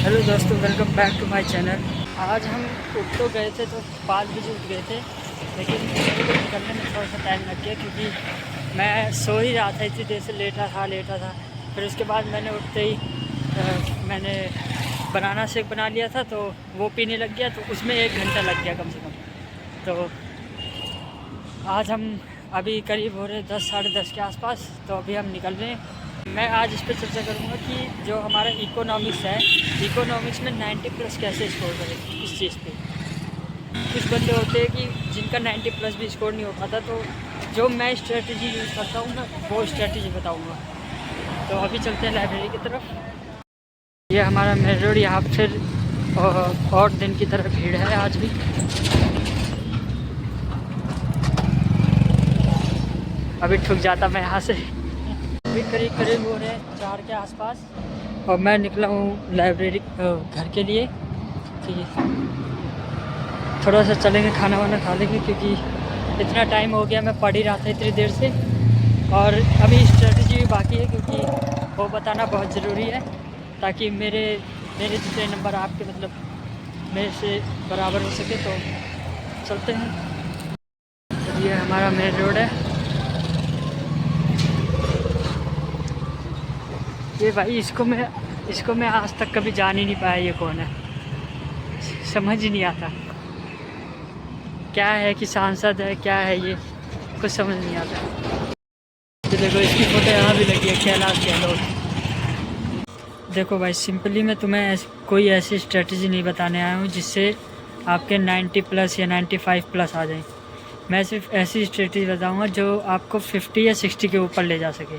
Hello दोस्तों, welcome back to my channel. आज हम उठ तो गए थे, तो 5 बजे उठ गए थे, लेकिन मेरे को निकलने में थोड़ा सा टाइम लग गया क्योंकि मैं सो ही रहा था। इतनी देर से लेटा था। फिर उसके बाद मैंने उठते ही मैंने बनाना शेक बना लिया था, तो वो पीने लग गया, तो उसमें 1 घंटा लग गया कम से कम। तो आज हम अभी करीब हो रहे 10 साढ़े 10 के आसपास, तो अभी हम निकल रहे हैं। मैं आज इस पर चर्चा करूँगा कि जो हमारा इकोनॉमिक्स है, इकोनॉमिक्स में 90 प्लस कैसे स्कोर करें, इस चीज़ पे। कुछ बंदे होते हैं कि जिनका 90 प्लस भी स्कोर नहीं हो पाता, तो जो मैं स्ट्रेटजी यूज़ करता हूँ ना, वो स्ट्रेटजी बताऊँगा। तो अभी चलते हैं लाइब्रेरी की तरफ। ये हमारा मेन रोड, यहाँ फिर और दिन की तरह भीड़ है आज भी। अभी ठुक जाता मैं यहाँ से। अभी करीब हो रहे हैं 4 के आसपास, और मैं निकला हूँ लाइब्रेरी घर के लिए। ठीक है, थोड़ा सा चलेंगे, खाना वाना खा लेंगे, क्योंकि इतना टाइम हो गया, मैं पढ़ ही रहा था इतनी देर से। और अभी स्ट्रेटजी भी बाकी है, क्योंकि वो बताना बहुत ज़रूरी है, ताकि मेरे जितने नंबर आपके मतलब मेरे से बराबर हो सके। तो चलते हैं। तो ये हमारा मेन रोड है। ये भाई, इसको मैं आज तक कभी जान ही नहीं पाया, ये कौन है, समझ ही नहीं आता। क्या है कि सांसद है, क्या है ये, कुछ समझ नहीं आता। तो देखो, इसकी फोटो यहाँ भी लगी है, कैलाश गहलोत। देखो भाई, सिंपली मैं तुम्हें कोई ऐसी स्ट्रेटजी नहीं बताने आया हूँ जिससे आपके 90 प्लस या 95 प्लस आ जाए। मैं सिर्फ ऐसी स्ट्रेटजी बताऊँगा जो आपको 50 या 60 के ऊपर ले जा सके,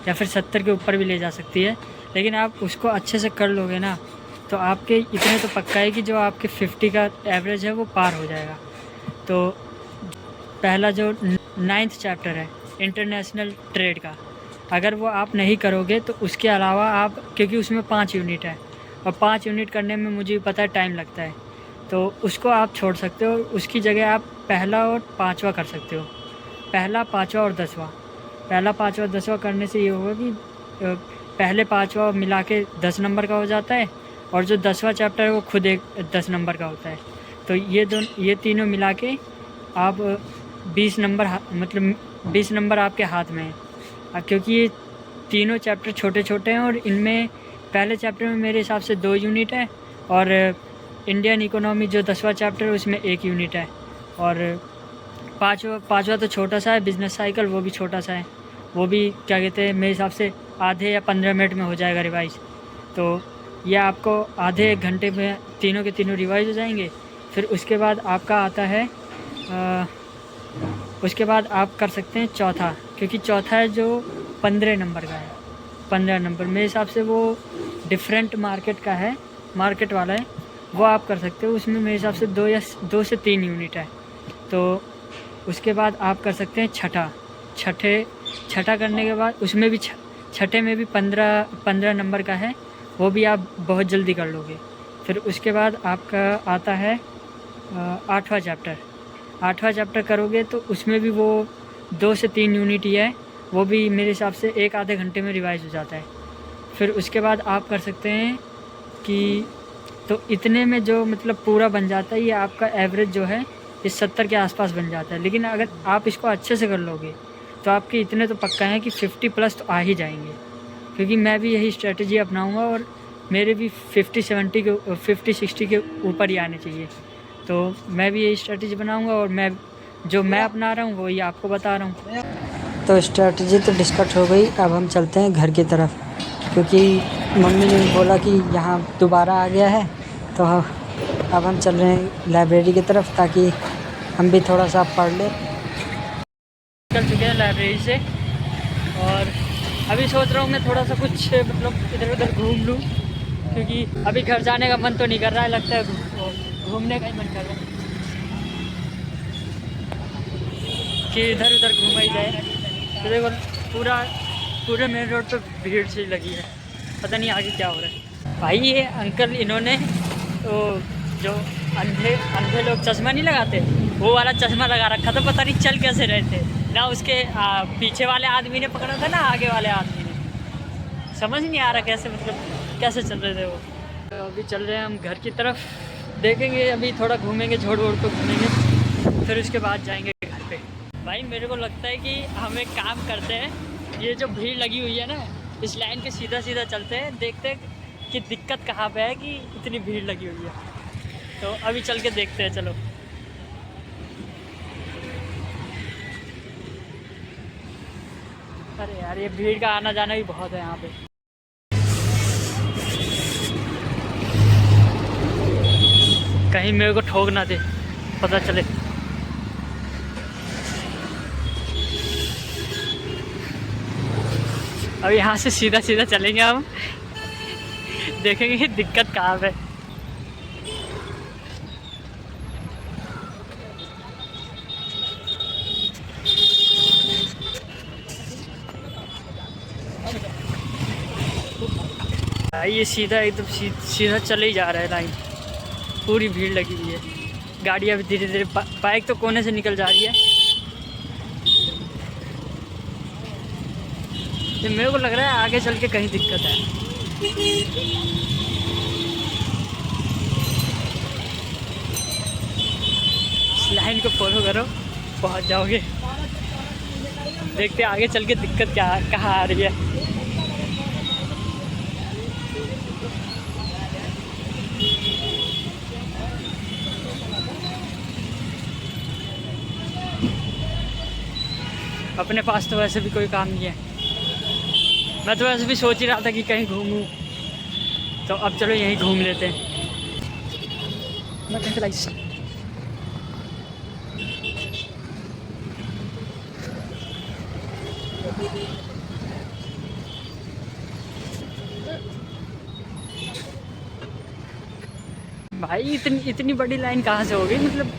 या फिर 70 के ऊपर भी ले जा सकती है। लेकिन आप उसको अच्छे से कर लोगे ना, तो आपके इतने तो पक्का है कि जो आपके 50 का एवरेज है वो पार हो जाएगा। तो पहला जो 9th चैप्टर है इंटरनेशनल ट्रेड का, अगर वो आप नहीं करोगे तो उसके अलावा आप, क्योंकि उसमें 5 यूनिट है, और 5 यूनिट करने में मुझे पता है टाइम लगता है, तो उसको आप छोड़ सकते हो। उसकी जगह आप पहला और 5वां कर सकते हो। पहला, 5वां और 10वां। पहला, 5वां, 10वां करने से ये होगा कि पहले 5वां मिला के 10 नंबर का हो जाता है, और जो 10वां चैप्टर है वो खुद एक 10 नंबर का होता है। तो ये तीनों मिला के आप 20 नंबर, मतलब 20 नंबर आपके हाथ में है। क्योंकि ये तीनों चैप्टर छोटे छोटे हैं, और इनमें पहले चैप्टर में मेरे हिसाब से 2 यूनिट है, और इंडियन इकोनॉमी जो 10वां चैप्टर है उसमें 1 यूनिट है, और पाँचवा तो छोटा सा है, बिजनेस साइकिल, वो भी छोटा सा है। वो भी क्या कहते हैं, मेरे हिसाब से आधे या 15 मिनट में हो जाएगा रिवाइज़। तो यह आपको आधे 1 घंटे में तीनों के तीनों रिवाइज़ हो जाएंगे। फिर उसके बाद आपका आता है उसके बाद आप कर सकते हैं चौथा, क्योंकि चौथा है जो 15 नंबर का है। 15 नंबर मेरे हिसाब से वो डिफरेंट मार्केट का है, मार्केट वाला है, वो आप कर सकते हो। उसमें मेरे हिसाब से 2 से 3 यूनिट है। तो उसके बाद आप कर सकते हैं छठा करने के बाद उसमें भी छठे में भी 15 नंबर का है, वो भी आप बहुत जल्दी कर लोगे। फिर उसके बाद आपका आता है 8वां चैप्टर। 8वां चैप्टर करोगे तो उसमें भी वो 2 से 3 यूनिट ही है, वो भी मेरे हिसाब से 1 आधे घंटे में रिवाइज हो जाता है। फिर उसके बाद आप कर सकते हैं कि, तो इतने में जो मतलब पूरा बन जाता है, ये आपका एवरेज जो है ये 70 के आसपास बन जाता है। लेकिन अगर आप इसको अच्छे से कर लोगे तो आपके इतने तो पक्का है कि 50 प्लस तो आ ही जाएंगे, क्योंकि मैं भी यही स्ट्रेटजी अपनाऊंगा, और मेरे भी 50 60 के ऊपर ही आने चाहिए। तो मैं भी यही स्ट्रेटजी बनाऊंगा, और मैं अपना रहा हूँ वही आपको बता रहा हूँ। तो स्ट्रेटजी तो डिस्कस हो गई, अब हम चलते हैं घर की तरफ, क्योंकि मम्मी ने बोला कि यहाँ दोबारा आ गया है। तो अब हम चल रहे हैं लाइब्रेरी की तरफ, ताकि हम भी थोड़ा सा पढ़ लें। निकल चुके हैं लाइब्रेरी से, और अभी सोच रहा हूँ मैं थोड़ा सा कुछ मतलब इधर उधर घूम लूँ, क्योंकि अभी घर जाने का मन तो नहीं कर रहा है, लगता है घूमने का ही मन कर रहा है कि इधर उधर घूमा ही जाए। तो देखो, पूरे मेन रोड पे भीड़ सी लगी है, पता नहीं आगे क्या हो रहा है। भाई, ये अंकल इन्होंने तो जो अंधे लोग चश्मा नहीं लगाते, वो वाला चश्मा लगा रखा था, पता नहीं चल कैसे रहे थे ना। उसके पीछे वाले आदमी ने पकड़ा था ना आगे वाले आदमी ने, समझ नहीं आ रहा कैसे, मतलब कैसे चल रहे थे वो। तो अभी चल रहे हैं हम घर की तरफ, देखेंगे अभी थोड़ा घूमेंगे, झोड़ वोड़ को घूमेंगे, फिर उसके बाद जाएंगे घर पे। भाई मेरे को लगता है कि हम एक काम करते हैं, ये जो भीड़ लगी हुई है ना, इस लाइन के सीधा सीधा चलते हैं, देखते हैं कि दिक्कत कहाँ पे है कि इतनी भीड़ लगी हुई है। तो अभी चल के देखते हैं, चलो। अरे यार ये भीड़ का आना जाना भी बहुत है यहाँ पे। कहीं मेरे को ठोक ना दे, पता चले। अब यहाँ से सीधा सीधा चलेंगे हम, देखेंगे कि दिक्कत कहाँ पे। ये सीधा एकदम सीधा चले ही जा रहा है लाइन, पूरी भीड़ लगी हुई है। गाड़ियाँ भी धीरे धीरे, बाइक तो कोने से निकल जा रही है। ये मेरे को लग रहा है आगे चल के कहीं दिक्कत है। इस लाइन को फॉलो करो, पहुंच जाओगे। देखते आगे चल के दिक्कत क्या कहाँ आ रही है। अपने पास तो वैसे भी कोई काम नहीं है, मैं तो वैसे भी सोच ही रहा था कि कहीं घूमूं, तो अब चलो यहीं घूम लेते हैं। भाई इतनी बड़ी लाइन कहाँ से हो गई, मतलब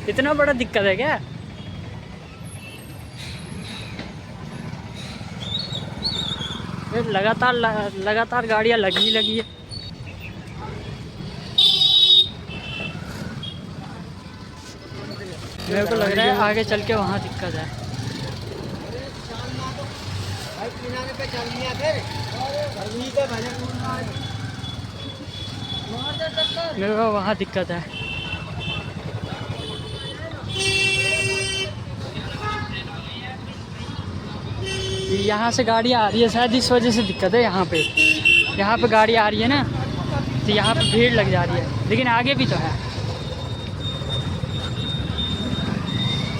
इतना बड़ा दिक्कत है क्या? लगातार गाड़ियाँ लगी है। मेरे को लग रहा है आगे चल के वहाँ दिक्कत है। मेरे को वहाँ दिक्कत है। यहाँ से गाड़ी आ रही है, शायद इस वजह से दिक्कत है। यहाँ पे गाड़ी आ रही है ना, तो यहाँ पे भीड़ लग जा रही है, लेकिन आगे भी तो है।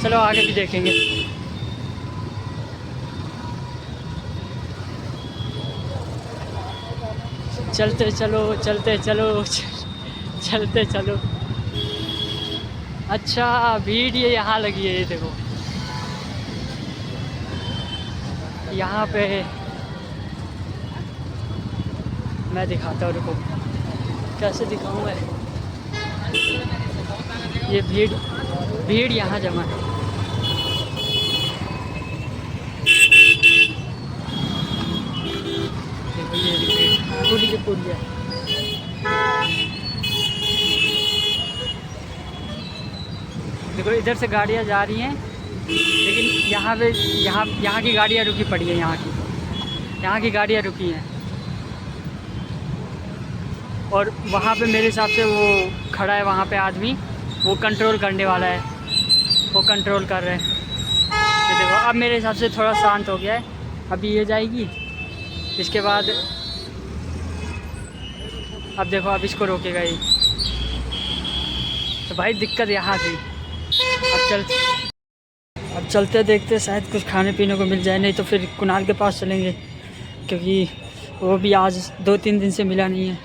चलो आगे भी देखेंगे। चलते चलो। अच्छा भीड़ ये यहाँ लगी है, ये देखो यहाँ पे। मैं दिखाता हूँ, रुको कैसे दिखाऊँ मैं। ये भीड़ यहाँ जमा है। देखो ये भीड़ पूरी की पूरी है। देखो इधर से गाड़ियाँ जा रही हैं, लेकिन यहाँ की गाड़ियाँ रुकी पड़ी है। यहाँ की गाड़ियाँ रुकी हैं, और वहाँ पे मेरे हिसाब से वो खड़ा है वहाँ पे आदमी, वो कंट्रोल करने वाला है, वो कंट्रोल कर रहे हैं। तो देखो अब मेरे हिसाब से थोड़ा शांत हो गया है। अभी ये जाएगी, इसके बाद अब देखो अब इसको रोकेगा ये। तो भाई दिक्कत यहाँ थी। अब चलते देखते, शायद कुछ खाने पीने को मिल जाए, नहीं तो फिर कुणाल के पास चलेंगे, क्योंकि वो भी आज 2-3 दिन से मिला नहीं है।